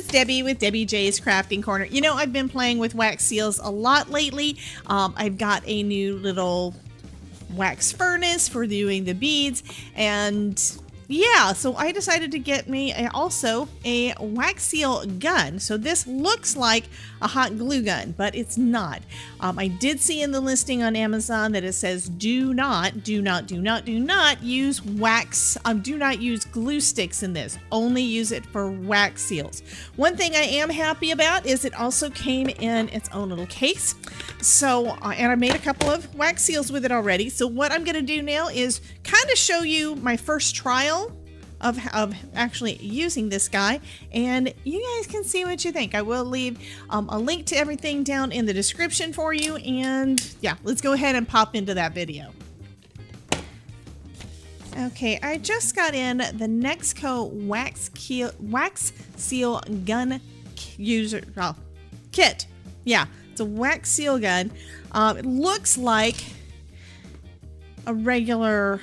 it's Debbie with Debbie J's Crafting Corner. You know, I've been playing with wax seals a lot lately. I've got a new little wax furnace for doing the beads, and yeah, so I decided to get me also a wax seal gun. So this looks like a hot glue gun, but it's not. I did see in the listing on Amazon that it says do not use wax. Do not use glue sticks in this. Only use it for wax seals. One thing I am happy about is it also came in its own little case. So, and I made a couple of wax seals with it already. So what I'm going to do now is kind of show you my first trial of actually using this guy, and you guys can see what you think. I will leave a link to everything down in the description for you, and yeah, let's go ahead and pop into that video. Okay, I just got in the Nexco wax seal gun user kit. Yeah, it's a wax seal gun. It looks like a regular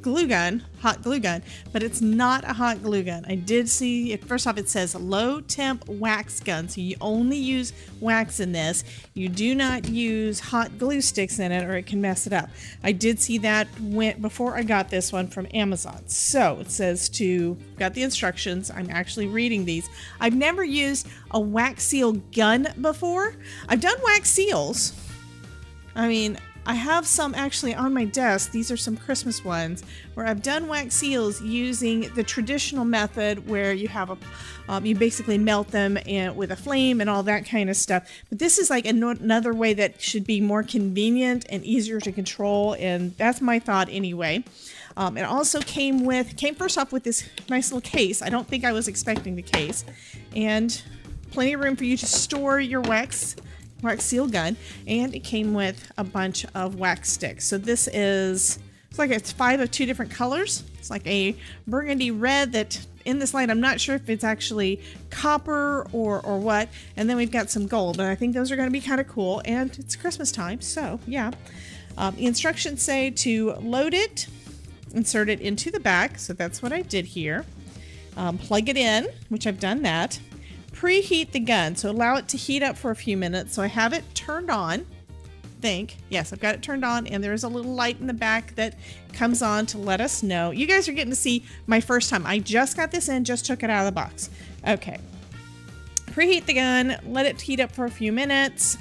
glue gun, hot glue gun, but it's not a hot glue gun. I did see it. First off, it says low temp wax gun, so you only use wax in this. You do not use hot glue sticks in it or it can mess it up. I did see that before I got this one from Amazon. So it says got the instructions. I'm actually reading these. I've never used a wax seal gun before. I've done wax seals. I mean, I have some actually on my desk. These are some Christmas ones where I've done wax seals using the traditional method where you have you basically melt them with a flame and all that kind of stuff. But this is like another way that should be more convenient and easier to control, and that's my thought anyway. It also came first off with this nice little case. I don't think I was expecting the case, and plenty of room for you to store your wax seal gun, and it came with a bunch of wax sticks. So this it's 5 of 2 different colors. It's like a burgundy red that in this light I'm not sure if it's actually copper or what, and then we've got some gold, and I think those are going to be kind of cool, and it's Christmas time, so yeah. The instructions say to load it, insert it into the back, so that's what I did here. Plug it in, which I've done that. Preheat the gun, so allow it to heat up for a few minutes. So I have it turned on. Yes, I've got it turned on, and there's a little light in the back that comes on to let us know. You guys are getting to see my first time. I just got this in, just took it out of the box. Okay. Preheat the gun, let it heat up for a few minutes.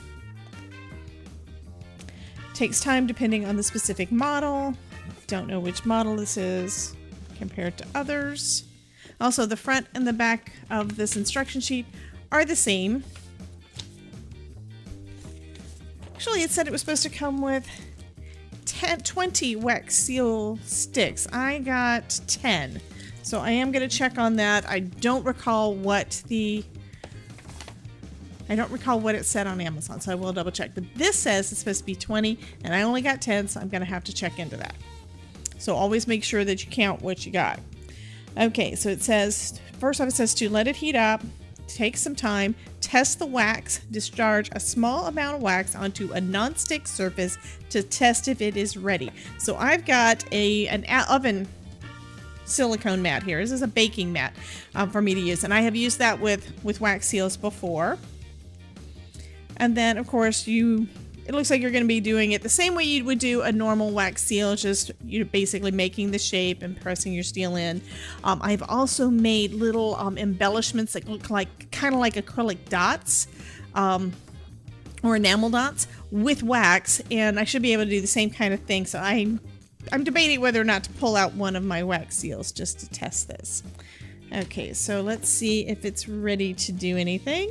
Takes time depending on the specific model. Don't know which model this is compared to others. Also, the front and the back of this instruction sheet are the same. Actually, it said it was supposed to come with 20 wax seal sticks. I got 10. So I am going to check on that. I don't recall what it said on Amazon, so I will double check. But this says it's supposed to be 20, and I only got 10, so I'm going to have to check into that. So always make sure that you count what you got. Okay, so it says, first off it says to let it heat up, take some time, test the wax, discharge a small amount of wax onto a non-stick surface to test if it is ready. So I've got an oven silicone mat here. This is a baking mat for me to use, and I have used that with wax seals before. And then of course it looks like you're going to be doing it the same way you would do a normal wax seal, just you're basically making the shape and pressing your steel in. I've also made little embellishments that look like kind of like acrylic dots or enamel dots with wax, and I should be able to do the same kind of thing. So I'm debating whether or not to pull out one of my wax seals just to test this. Okay, so let's see if it's ready to do anything.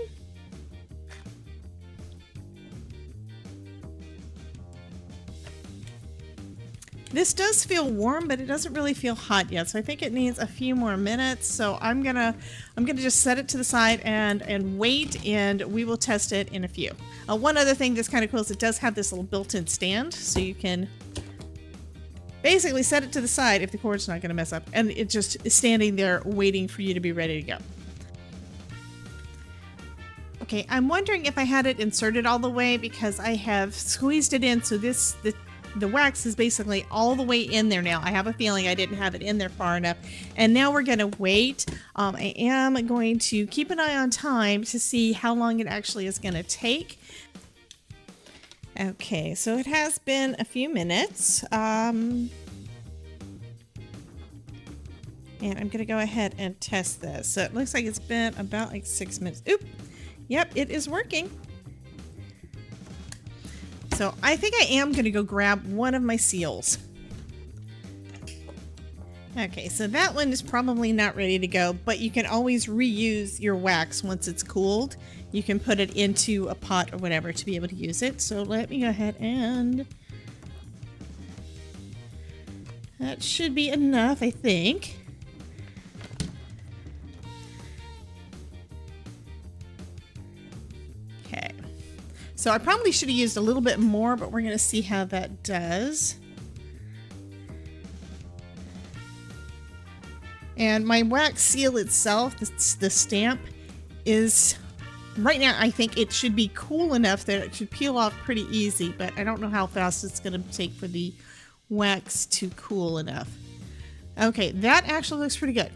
This does feel warm, but it doesn't really feel hot yet, so I think it needs a few more minutes. So I'm gonna just set it to the side and wait, and we will test it in a few. One other thing that's kind of cool is it does have this little built-in stand, so you can basically set it to the side if the cord's not going to mess up, and it just is standing there waiting for you to be ready to go. Okay, I'm wondering if I had it inserted all the way, because I have squeezed it in so the the wax is basically all the way in there now. I have a feeling I didn't have it in there far enough. And now we're going to wait. I am going to keep an eye on time to see how long it actually is going to take. Okay, so it has been a few minutes. And I'm going to go ahead and test this. So it looks like it's been about like 6 minutes. Oop. Yep, it is working. So I think I am going to go grab one of my seals. Okay, so that one is probably not ready to go, but you can always reuse your wax once it's cooled. You can put it into a pot or whatever to be able to use it. So let me go ahead and... that should be enough, I think. Okay. So I probably should have used a little bit more, but we're going to see how that does. And my wax seal itself, the stamp, is right now, I think it should be cool enough that it should peel off pretty easy, but I don't know how fast it's going to take for the wax to cool enough. Okay, that actually looks pretty good.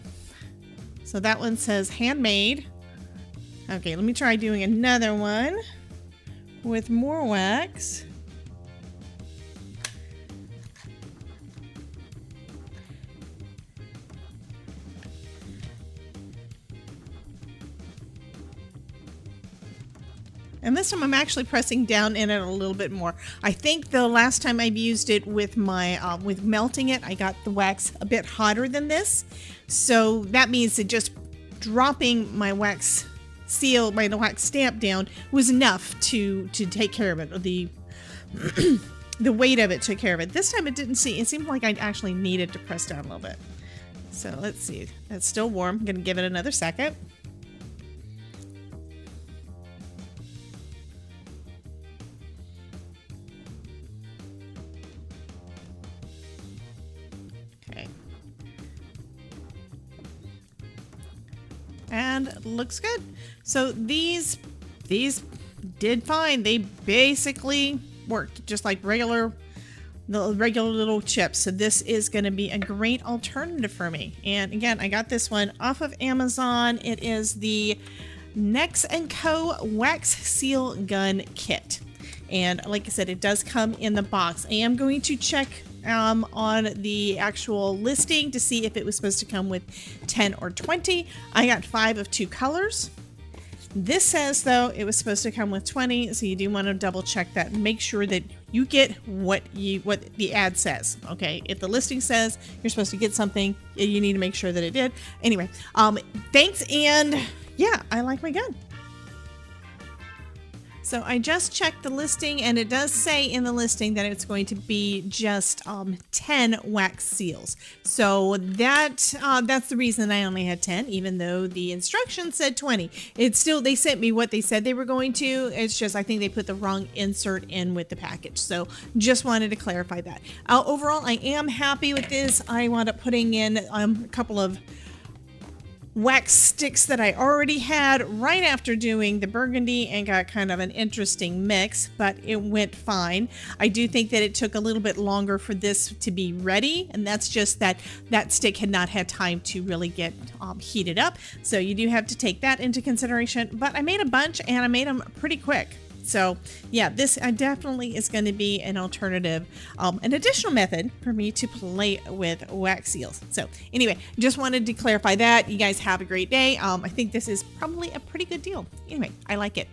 So that one says handmade. Okay, let me try doing another one with more wax. And this time I'm actually pressing down in it a little bit more. I think the last time I've used it with my with melting it, I got the wax a bit hotter than this. So that means that just dropping my wax seal, my wax stamp down was enough to take care of it. The the weight of it took care of it. This time it didn't see. It seemed like I actually needed to press down a little bit. So let's see. It's still warm. I'm going to give it another second. And looks good. So these did fine. They basically worked just like regular little chips. So this is going to be a great alternative for me. And again, I got this one off of Amazon. It is the Nex & Co. Wax Seal Gun Kit. And like I said, it does come in the box. I am going to check on the actual listing to see if it was supposed to come with 10 or 20. I got 5 of 2 colors. This says though it was supposed to come with 20, so you do want to double check that and make sure that you get what the ad says. Okay, if the listing says you're supposed to get something, you need to make sure that it did. Anyway, thanks, and yeah, I like my gun. So I just checked the listing, and it does say in the listing that it's going to be just 10 wax seals. So that's the reason I only had 10, even though the instructions said 20. It's still, they sent me what they said they were going to. It's just I think they put the wrong insert in with the package. So just wanted to clarify that. Overall, I am happy with this. I wound up putting in a couple of wax sticks that I already had right after doing the burgundy and got kind of an interesting mix, but it went fine. I do think that it took a little bit longer for this to be ready, and that's just that stick had not had time to really get heated up. So you do have to take that into consideration, but I made a bunch and I made them pretty quick. So yeah, this definitely is going to be an alternative, an additional method for me to play with wax seals. So anyway, just wanted to clarify that. You guys have a great day. I think this is probably a pretty good deal. Anyway, I like it.